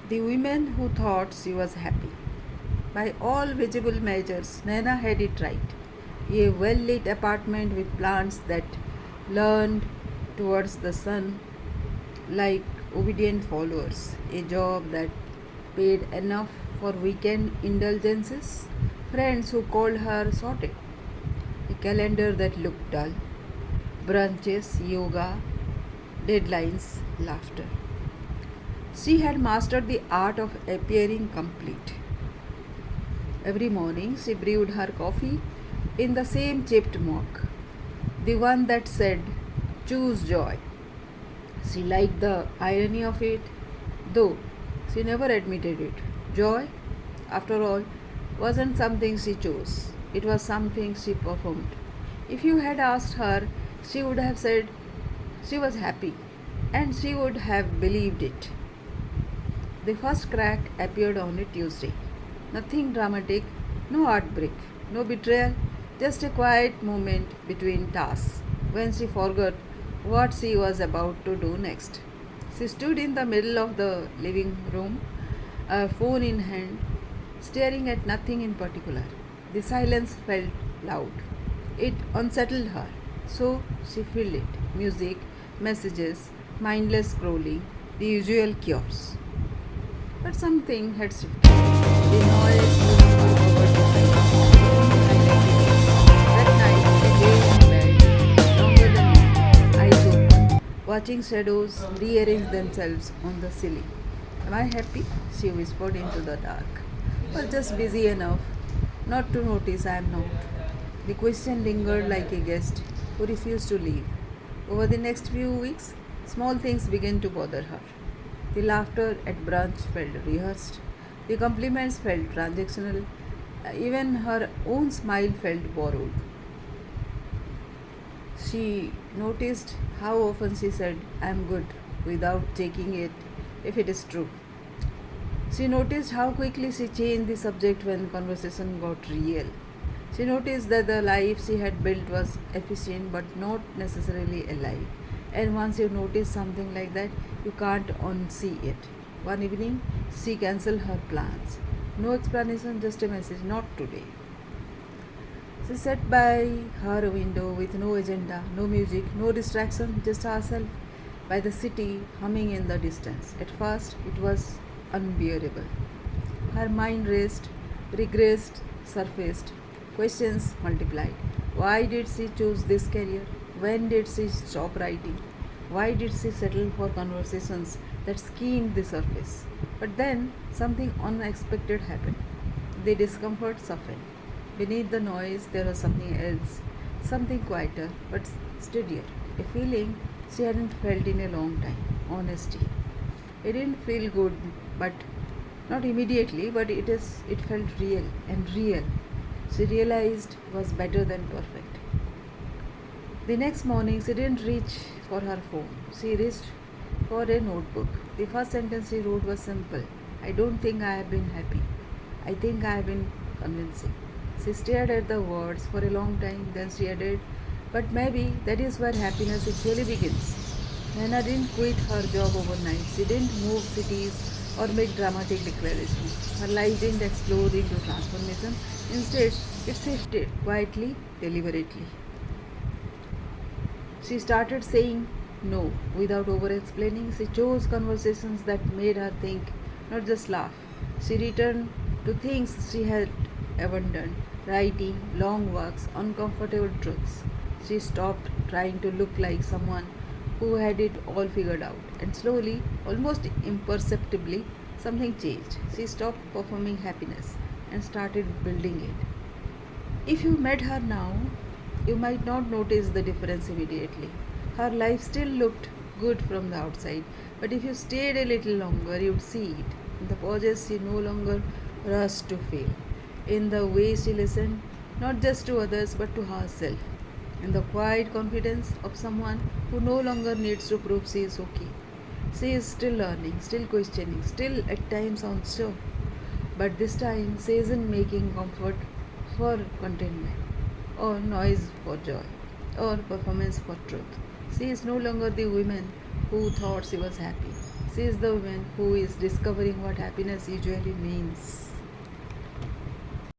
The woman who thought she was happy. By all visible measures, Naina had it right. A well lit apartment with plants that leaned towards the sun like obedient followers, a job that paid enough for weekend indulgences, friends who called her sorted, a calendar that looked dull, brunches, yoga, deadlines, laughter. She had mastered the art of appearing complete. Every morning she brewed her coffee in the same chipped mug, the one that said, "Choose joy." She liked the irony of it, though she never admitted it. Joy, after all, wasn't something she chose, it was something she performed. If you had asked her, she would have said she was happy, and she would have believed it. The first crack appeared on a Tuesday. Nothing dramatic, no heartbreak, no betrayal, just a quiet moment between tasks when she forgot what she was about to do next. She stood in the middle of the living room, a phone in hand, staring at nothing in particular. The silence felt loud. It unsettled her, so she filled it. Music, messages, mindless scrolling, the usual chaos. But something had shifted. The noise moved over the that night, she lay in bed, longer than usual, eyes open, watching shadows rearrange themselves on the ceiling. Am I happy? She whispered into the dark. Or just busy enough not to notice I am not. The question lingered like a guest who refused to leave. Over the next few weeks, small things began to bother her. The laughter at brunch felt rehearsed. The compliments felt transactional. Even her own smile felt borrowed. She noticed how often she said, "I am good," without checking it if it is true. She noticed how quickly she changed the subject when conversation got real. She noticed that the life she had built was efficient but not necessarily alive. And once you notice something like that, you can't unsee it. One evening, she cancelled her plans. No explanation, just a message, not today. She sat by her window with no agenda, no music, no distraction, just herself by the city humming in the distance. At first, it was unbearable. Her mind raced, regressed, surfaced. Questions multiplied. Why did she choose this career? When did she stop writing? Why did she settle for conversations that skimmed the surface? But then something unexpected happened. The discomfort softened. Beneath the noise, there was something else, something quieter but steadier. A feeling she hadn't felt in a long time. Honesty. It didn't feel good, but not immediately, but it felt real and real. She realized was better than perfect. The next morning she didn't reach for her phone. She reached for a notebook. The first sentence she wrote was simple. I don't think I have been happy. I think I have been convincing. She stared at the words for a long time, then she added, but maybe that is where happiness actually begins. Nana didn't quit her job overnight. She didn't move cities or make dramatic declarations. Her life didn't explode into transformation. Instead, it shifted quietly, deliberately. She started saying no without over explaining. She chose conversations that made her think, not just laugh. She returned to things she had abandoned writing, long walks, uncomfortable truths. She stopped trying to look like someone who had it all figured out. And slowly, almost imperceptibly, something changed. She stopped performing happiness and started building it. If you met her now, you might not notice the difference immediately. Her life still looked good from the outside, but if you stayed a little longer, you'd see it. In the pauses, she no longer rushed to fail. In the way she listened, not just to others but to herself. In the quiet confidence of someone who no longer needs to prove she is okay. She is still learning, still questioning, still at times unsure. But this time, she isn't making comfort for contentment, or noise for joy, or performance for truth. She is no longer the woman who thought she was happy. She is the woman who is discovering what happiness usually means.